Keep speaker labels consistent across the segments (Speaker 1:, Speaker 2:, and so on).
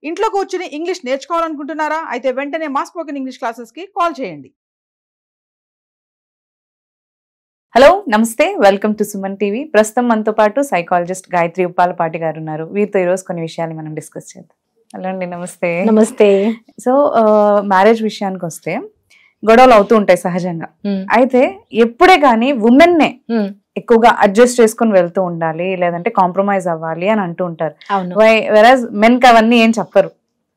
Speaker 1: ఇంట్లో కూర్చుని ఇంగ్లీష్ నేర్చుకోవాలనుకుంటున్నారా? అయితే వెంటనే మా స్పోకెన్ ఇంగ్లీష్ క్లాసెస్కి కాల్ చేయండి.
Speaker 2: హలో నమస్తే, వెల్కమ్ టు సుమన్ టీవీ. ప్రస్తుతం మనతో పాటు సైకాలజిస్ట్ గాయత్రి ఉప్పాలపాటి గారు ఉన్నారు. వీరితో ఈరోజు కొన్ని విషయాలు మనం డిస్కస్ చేద్దాం. హలో అండి, నమస్తే.
Speaker 3: నమస్తే.
Speaker 2: సో మ్యారేజ్ విషయానికి వస్తే గొడవలు అవుతూ ఉంటాయి సహజంగా. అయితే ఎప్పుడే కానీ ఉమెన్నే ఎక్కువగా అడ్జస్ట్ చేసుకుని వెళ్తూ ఉండాలి, లేదంటే కాంప్రమైజ్ అవ్వాలి అని అంటూ ఉంటారు. వెరాజ్ మెన్ కి అవన్నీ ఏం చెప్పరు.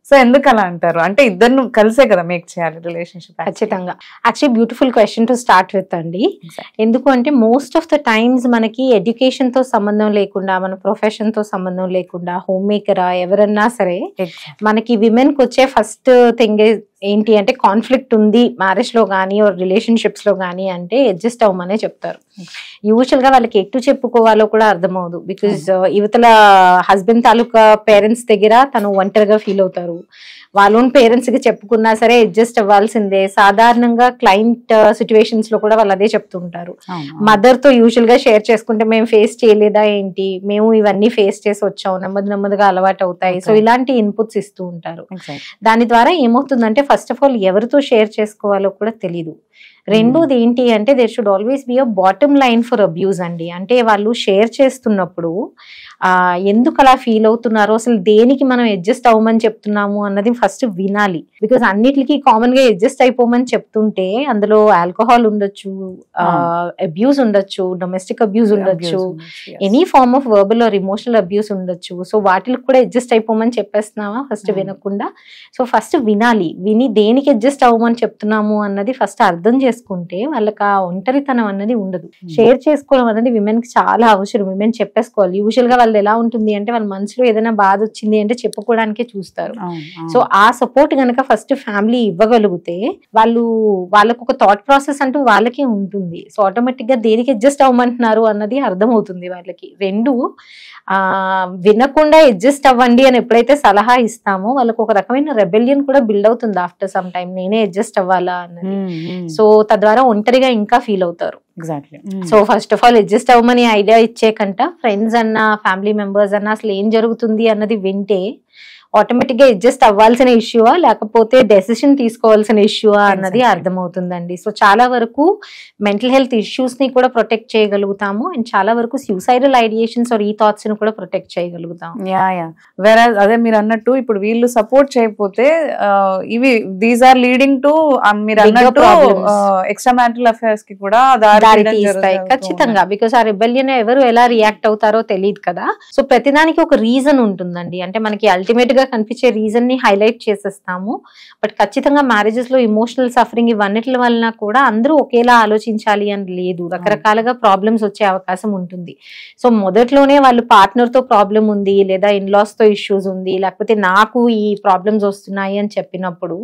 Speaker 2: సో ఎందుకు అలా అంటారు? అంటే ఇద్దరు కలిసే కదా మేక్ చేయాలి రిలేషన్షిప్.
Speaker 3: ఖచ్చితంగా. Actually beautiful question to start with అండి. ఎందుకు అంటే మోస్ట్ ఆఫ్ ద టైమ్స్ మనకి ఎడ్యుకేషన్ తో సంబంధం లేకుండా, మన ప్రొఫెషన్ తో సంబంధం లేకుండా, హోమ్ మేకరా ఎవరన్నా సరే మనకి విమెన్ కి వచ్చే ఫస్ట్ థింగ్ ఏంటి అంటే కాన్ఫ్లిక్ట్ ఉంది మ్యారేజ్ లో కానీ రిలేషన్షిప్స్ లో కానీ అంటే అడ్జస్ట్ అవ్వమనే చెప్తారు. యూజువల్ గా వాళ్ళకి ఎటు చెప్పుకోవాలో కూడా అర్థమవుదు. బికాజ్ యువతల హస్బెండ్ తాలూకా పేరెంట్స్ దగ్గర తను ఒంటరిగా ఫీల్ అవుతారు. వాళ్ళ ఓన్ పేరెంట్స్ కి చెప్పుకున్నా సరే అడ్జస్ట్ అవ్వాల్సిందే. సాధారణంగా క్లయింట్ సిచ్యువేషన్స్ లో కూడా వాళ్ళు అదే చెప్తుంటారు. మదర్ తో యూజువల్ గా షేర్ చేసుకుంటే మేము ఫేస్ చేయలేదా ఏంటి, మేము ఇవన్నీ ఫేస్ చేసి వచ్చాం, నెమ్మదిగా అలవాటు అవుతాయి. సో ఇలాంటి ఇన్పుట్స్ ఇస్తూ ఉంటారు. దాని ద్వారా ఏమవుతుందంటే ఫస్ట్ ఆఫ్ ఆల్ ఎవరితో షేర్ చేసుకోవాలో కూడా తెలీదు. రెండోది ఏంటి అంటే there should always be a bottom line for abuse అండి. అంటే వాళ్ళు షేర్ చేస్తున్నప్పుడు ఎందుకు అలా ఫీల్ అవుతున్నారో, అసలు దేనికి మనం అడ్జస్ట్ అవ్వమని చెప్తున్నాము అన్నది ఫస్ట్ వినాలి. బికాస్ అన్నిటికీ కామన్ గా అడ్జస్ట్ అయిపోమని చెప్తుంటే అందులో ఆల్కహాల్ ఉండొచ్చు, అబ్యూజ్ ఉండొచ్చు, డొమెస్టిక్ అబ్యూజ్ ఉండొచ్చు, any form of verbal or emotional abuse ఉండొచ్చు. సో వాటికి కూడా అడ్జస్ట్ అయిపోమని చెప్పేస్తున్నావా ఫస్ట్ వినకుండా. సో ఫస్ట్ వినాలి, విని దేనికి అడ్జస్ట్ అవ్వమని చెప్తున్నాము అన్నది ఫస్ట్ అర్థం చేసుకుంటే వాళ్ళకి ఆ ఒంటరితనం అన్నది ఉండదు. షేర్ చేసుకోవడం అనేది విమెన్ కి చాలా అవసరం. విమెన్ చెప్పేసుకోవాలి. యూజువల్ గా వాళ్ళు ఎలా ఉంటుంది అంటే వాళ్ళ మనసులో ఏదైనా బాధ వచ్చింది అంటే చెప్పుకోవడానికే చూస్తారు. సో ఆ సపోర్ట్ గనక ఫస్ట్ ఫ్యామిలీ ఇవ్వగలిగితే వాళ్ళకు ఒక థాట్ ప్రాసెస్ అంటూ వాళ్ళకే ఉంటుంది. సో ఆటోమేటిక్ గా దేనికి అడ్జస్ట్ అవ్వమంటున్నారు అన్నది అర్థమవుతుంది వాళ్ళకి. రెండు వినకుండా అడ్జస్ట్ అవ్వండి అని ఎప్పుడైతే సలహా ఇస్తామో వాళ్ళకు ఒక రకమైన రెబెలియన్ కూడా బిల్డ్ అవుతుంది ఆఫ్టర్ సమ్ టైం. నేనే అడ్జస్ట్ అవ్వాలా అన్నది. సో తద్వారా ఒంటరిగా ఇంకా ఫీల్ అవుతారు. So first of all adjust అవ్వమని ఐడియా ఇచ్చే కంట ఫ్రెండ్స్ అన్న ఫ్యామిలీ మెంబర్స్ అన్న అసలు ఏం జరుగుతుంది అన్నది వింటే ఆటోమేటిక్ గా అడ్జస్ట్ అవ్వాల్సిన ఇష్యూవా లేకపోతే డెసిషన్ తీసుకోవాల్సిన ఇష్యూవా అన్నది అర్థమవుతుందండి. సో చాలా వరకు మెంటల్ హెల్త్ ఇష్యూస్ ని కూడా ప్రొటెక్ట్ చేయగలుగుతాము అండ్ చాలా వరకు సూసైడల్ ఐడియేషన్స్ ఆర్ ఈ థాట్స్ ని కూడా ప్రొటెక్ట్ చేయగలుగుతాం.
Speaker 2: అదే మీరు అన్నట్టు ఇప్పుడు వీళ్ళు సపోర్ట్ చేయకపోతే ఇవి దీస్ ఆర్ లీడింగ్ టు మీరు అన్నట్టు ఎక్స్ట్రా మ్యారిటల్ అఫైర్స్ కి కూడా దారి తీస్తాయి.
Speaker 3: ఖచ్చితంగా. బికాస్ ఆ రిబెలియన్ ఎవరు ఎలా రియాక్ట్ అవుతారో తెలియదు కదా. సో ప్రతిదానికి ఒక రీజన్ ఉంటుందండి. అంటే మనకి అల్టిమేట్ గా కనిపించే రీజన్ ని హైలైట్ చేసేస్తాము. బట్ ఖచ్చితంగా మ్యారేజెస్ లో ఇమోషనల్ సఫరింగ్ ఇవన్నిటి వలన కూడా అందరూ ఒకేలా ఆలోచించాలి అని లేదు. రకరకాలుగా ప్రాబ్లమ్స్ వచ్చే అవకాశం ఉంటుంది. సో మొదట్లోనే వాళ్ళు పార్ట్నర్ తో ప్రాబ్లం ఉంది, లేదా ఇన్లాస్ తో ఇష్యూస్ ఉంది, లేకపోతే నాకు ఈ ప్రాబ్లమ్స్ వస్తున్నాయి అని చెప్పినప్పుడు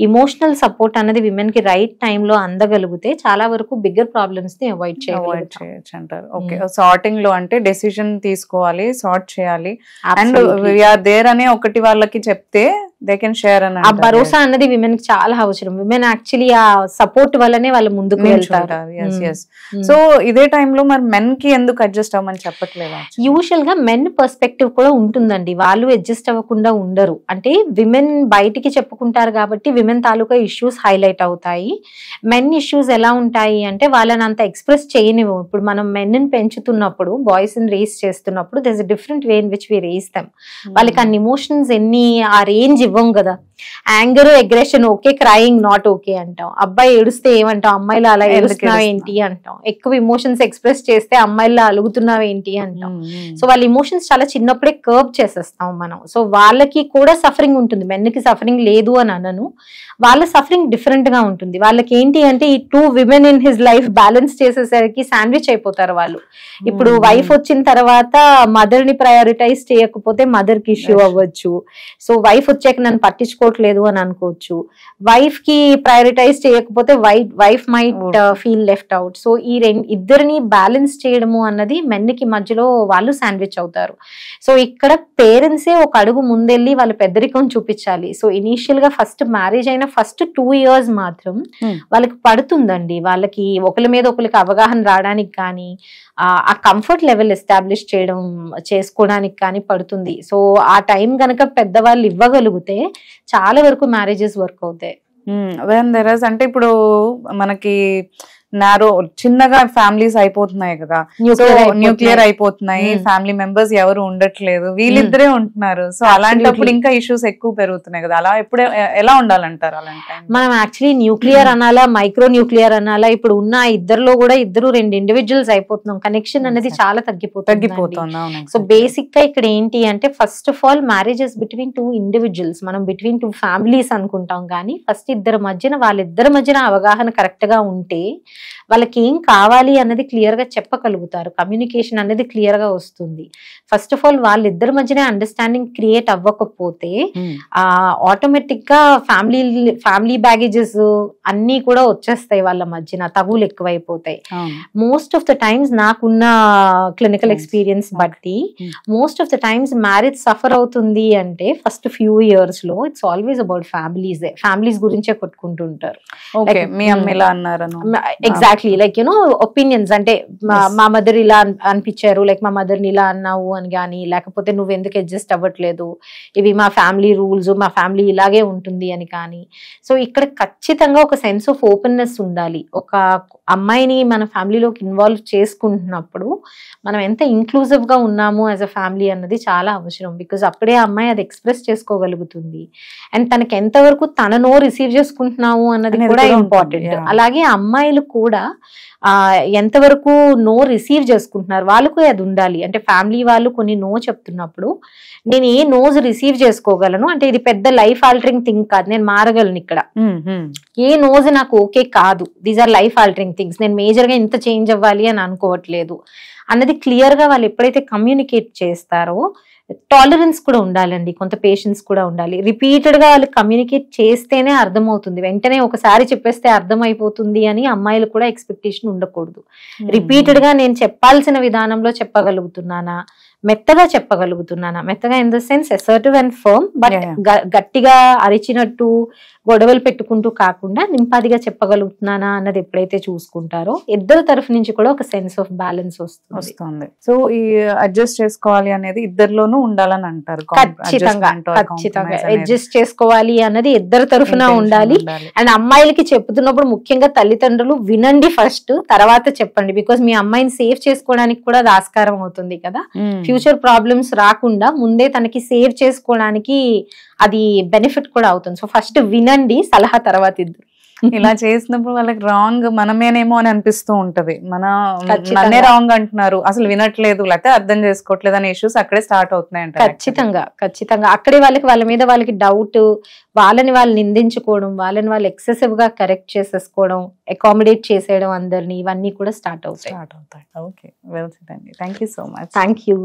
Speaker 3: ఇమోషనల్ సపోర్ట్ అనేది విమెన్ కి రైట్ టైమ్ లో అందగలిగితే చాలా వరకు బిగ్గర్ ప్రాబ్లమ్స్ ని అవాయిడ్ చేయవచ్చు అంటారు.
Speaker 2: ఓకే, సార్టింగ్ లో అంటే డెసిషన్ తీసుకోవాలి, సార్ట్ చేయాలి అండ్ వీఆర్ దేర్ అనే ఒకటి వాళ్ళకి చెప్తే దే కెన్ షేర్ అని.
Speaker 3: ఆ భరోసా అన్నది విమెన్ కి చాలా అవసరం. విమెన్ యాక్చువల్లీ ఆ సపోర్ట్ వల్లనే వాళ్ళు ముందుకు వెళ్తారు.
Speaker 2: సో ఇదే టైంలో మరి మెన్ కి ఎందుకు అడ్జస్ట్ అవ్వమని చెప్పట్లేదు?
Speaker 3: యూజువల్ గా మెన్ పర్స్పెక్టివ్ కూడా ఉంటుందండి. వాళ్ళు అడ్జస్ట్ అవ్వకుండా ఉండరు. అంటే విమెన్ బయటికి చెప్పుకుంటారు కాబట్టి విమెన్ తాలూకా ఇష్యూస్ హైలైట్ అవుతాయి. మెన్ ఇష్యూస్ ఎలా ఉంటాయి అంటే వాళ్ళని అంత ఎక్స్ప్రెస్ చేయనివ్వం. ఇప్పుడు మనం మెన్ ని పెంచుతున్నప్పుడు, బాయ్స్ ని రేస్ చేస్తున్నప్పుడు there's a different way in which we raise them. వాళ్ళకి అన్ని ఇమోషన్స్ ఆ రేంజ్ ఇవ్వం కదా. Anger, aggression okay, crying not okay అంటాం. అబ్బాయి ఏడుస్తే ఏమంటాం, అమ్మాయిలు అలా ఏడుస్తున్నావు ఏంటి అంటాం. ఎక్కువ ఇమోషన్స్ ఎక్స్ప్రెస్ చేస్తే అమ్మాయిలు అలుగుతున్నావు ఏంటి అంటాం. సో వాళ్ళ ఇమోషన్స్ చాలా చిన్నప్పుడే కర్బ్ చేసేస్తాం మనం. సో వాళ్ళకి కూడా సఫరింగ్ ఉంటుంది. మెన్కి సఫరింగ్ లేదు అని అనను, వాళ్ళ సఫరింగ్ డిఫరెంట్ గా ఉంటుంది. వాళ్ళకి ఏంటి అంటే ఈ two women in his life balance చేసేసరికి శాండ్విచ్ అయిపోతారు వాళ్ళు. ఇప్పుడు వైఫ్ వచ్చిన తర్వాత మదర్ ని ప్రయారిటైజ్ చేయకపోతే మదర్ కి ఇష్యూ అవ్వచ్చు. సో వైఫ్ వచ్చాక నన్ను పట్టించుకోవట్లేదు అని అనుకోవచ్చు. వైఫ్ కి ప్రయారిటైజ్ చేయకపోతే wife might feel left out. So ఈ ఇద్దరిని బ్యాలెన్స్ చేయడము అన్నది మెన్ కి మధ్యలో వాళ్ళు శాండ్విచ్ అవుతారు. సో ఇక్కడ పేరెంట్సే ఒక అడుగు ముందెళ్ళి వాళ్ళ పెద్దరికం చూపించాలి. సో ఇనీషియల్ గా ఫస్ట్ మ్యారేజ్ అయిన ఫస్ట్ 2 years మాత్రం వాళ్ళకి పడుతుందండి. వాళ్ళకి ఒకరి మీద ఒకరికి అవగాహన రావడానికి కానీ ఆ కంఫర్ట్ లెవెల్ ఎస్టాబ్లిష్ చేసుకోవడానికి కానీ పడుతుంది. సో ఆ టైం గనక పెద్దవాళ్ళు ఇవ్వగలిగితే చాలా వరకు మ్యారేజెస్ వర్క్ అవుతాయి.
Speaker 2: అంటే ఇప్పుడు మనకి నారో చిన్నగా ఫ్యామిలీస్ అయిపోతున్నాయి కదా, న్యూక్లియర్ అయిపోతున్నాయి, ఫ్యామిలీ మెంబర్స్ ఎవరు ఉండట్లేదు, వీళ్ళిద్దరే ఉంటున్నారు. సో అలాంటప్పుడు ఇంకా ఇష్యూస్ ఎక్కువ పెరుగుతున్నాయి కదా, అలా ఎప్పుడు ఎలా ఉండాలంటారు? అలాంటి
Speaker 3: మనం యాక్చువల్లీ న్యూక్లియర్ అనాలా, మైక్రో న్యూక్లియర్ అనాలా, ఇప్పుడు ఉన్న ఇద్దరులో కూడా ఇద్దరు 2 ఇండివిజువల్స్ అయిపోతున్నాం. కనెక్షన్ అనేది చాలా తగ్గిపోతుంది. సో బేసిక్ గా ఇక్కడ ఏంటి అంటే, first of all marriages between 2 individuals, మనం బిట్వీన్ 2 ఫ్యామిలీస్ అనుకుంటాం, కానీ ఫస్ట్ వాళ్ళిద్దరి మధ్యన అవగాహన కరెక్ట్ గా ఉంటే వాళ్ళకి ఏం కావాలి అన్నది క్లియర్ గా చెప్పగలుగుతారు. కమ్యూనికేషన్ అనేది క్లియర్ గా వస్తుంది. ఫస్ట్ ఆఫ్ ఆల్ వాళ్ళిద్దరి మధ్యనే అండర్స్టాండింగ్ క్రియేట్ అవ్వకపోతే ఆటోమేటిక్ గా ఫ్యామిలీ బ్యాగేజెస్ అన్ని కూడా వచ్చేస్తాయి, వాళ్ళ మధ్యన తగులు ఎక్కువైపోతాయి. మోస్ట్ ఆఫ్ ద టైమ్స్ నాకున్న క్లినికల్ ఎక్స్పీరియన్స్ బట్టి most of the times marriage suffer అవుతుంది అంటే ఫస్ట్ ఫ్యూ ఇయర్స్ లో ఇట్స్ ఆల్వేస్ అబౌట్ ఫ్యామిలీస్ గురించే కొట్టుకుంటుంటారు. ఎగ్జాక్ట్లీ, లైక్ యునో ఒపీనియన్స్, అంటే మా మదర్ ఇలా అనిపించారు, లైక్ మా మదర్ని ఇలా అన్నావు అని కానీ, లేకపోతే నువ్వు ఎందుకు అడ్జస్ట్ అవ్వట్లేదు, ఇవి మా ఫ్యామిలీ రూల్స్, మా ఫ్యామిలీ ఇలాగే ఉంటుంది అని కానీ. సో ఇక్కడ ఖచ్చితంగా ఒక సెన్స్ ఆఫ్ ఓపెన్నెస్ ఉండాలి. ఒక అమ్మాయిని మన ఫ్యామిలీలోకి ఇన్వాల్వ్ చేసుకుంటున్నప్పుడు మనం ఎంత ఇంక్లూజివ్ గా ఉన్నాము యాజ్ అ ఫ్యామిలీ అన్నది చాలా అవసరం. బికాజ్ అప్పుడే అమ్మాయి అది ఎక్స్ప్రెస్ చేసుకోగలుగుతుంది. అండ్ తనకి ఎంతవరకు తననో రిసీవ్ చేసుకుంటున్నాము అన్నది కూడా ఇంపార్టెంట్. అలాగే అమ్మాయిలు కూడా ఎంతవరకు నో రిసీవ్ చేసుకుంటున్నారు, వాళ్ళకు అది ఉండాలి. అంటే ఫ్యామిలీ వాళ్ళు కొన్ని నో చెప్తున్నప్పుడు నేను ఏ నోస్ రిసీవ్ చేసుకోగలను, అంటే ఇది పెద్ద లైఫ్ ఆల్టరింగ్ థింగ్ కాదు, నేను మారగలను ఇక్కడ. ఏ నోజ్ నాకు ఓకే కాదు, these are life altering things, నేను మేజర్ గా ఇంత చేంజ్ అవ్వాలి అని అనుకోవట్లేదు అన్నది క్లియర్ గా వాళ్ళు ఎప్పుడైతే కమ్యూనికేట్ చేస్తారో, టాలరెన్స్ కూడా ఉండాలండి, కొంత పేషెన్స్ కూడా ఉండాలి. రిపీటెడ్ గా వాళ్ళు కమ్యూనికేట్ చేస్తేనే అర్థమవుతుంది. వెంటనే ఒకసారి చెప్పేస్తే అర్థం అయిపోతుంది అని అమ్మాయిలు కూడా ఎక్స్పెక్టేషన్ ఉండకూడదు. రిపీటెడ్ గా నేను చెప్పాల్సిన విధానంలో చెప్పగలుగుతున్నానా, మెత్తగా చెప్పగలుగుతున్నానా, మెత్తగా in the sense assertive and firm, but గట్టిగా అరిచినట్టు గొడవలు పెట్టుకుంటూ కాకుండా నింపాదిగా చెప్పగలుగుతున్నానా అన్నది ఎప్పుడైతే చూసుకుంటారో ఇద్దరు తరఫు నుంచి కూడా ఒక సెన్స్ ఆఫ్ బ్యాలెన్స్ వస్తుంది.
Speaker 2: సో ఈ అడ్జస్ట్ చేసుకోవాలి అనేది ఇద్దరిలోనూ ఉండాలని అంటారు.
Speaker 3: ఖచ్చితంగా అడ్జస్ట్ చేసుకోవాలి అన్నది ఇద్దరు తరఫున ఉండాలి. అండ్ అమ్మాయిలకి చెప్తున్నప్పుడు ముఖ్యంగా తల్లిదండ్రులు వినండి ఫస్ట్, తర్వాత చెప్పండి. బికాస్ మీ అమ్మాయిని సేవ్ చేసుకోవడానికి కూడా అది ఆస్కారం అవుతుంది కదా, ఫ్యూచర్ ప్రాబ్లమ్స్ రాకుండా ముందే తనకి సేవ్ చేసుకోవడానికి అది బెనిఫిట్ కూడా అవుతుంది. సో ఫస్ట్ వినండి, సలహా తర్వాత ఇద్దరు.
Speaker 2: ఇలా చేసినప్పుడు వాళ్ళకి రాంగ్ మనమేనేమో అని అనిపిస్తూ ఉంటది, నన్నే రాంగ్ అంటున్నారు, అసలు వినట్లేదు, లేకపోతే అర్థం చేసుకోవట్లేదు అనే ఇష్యూస్ అక్కడే స్టార్ట్ అవుతున్నాయి అంట.
Speaker 3: ఖచ్చితంగా అక్కడే వాళ్ళ మీద వాళ్ళకి డౌట్, వాళ్ళని వాళ్ళు నిందించుకోవడం, వాళ్ళని వాళ్ళు ఎక్సెసివ్ గా కరెక్ట్ చేసేసుకోవడం, అకామిడేట్ చేసేయడం అందరినీ, ఇవన్నీ కూడా స్టార్ట్ అవుతాయి.
Speaker 2: ఓకే, వెల్ సెడ్ అండి. Thank you so much.
Speaker 3: Thank you.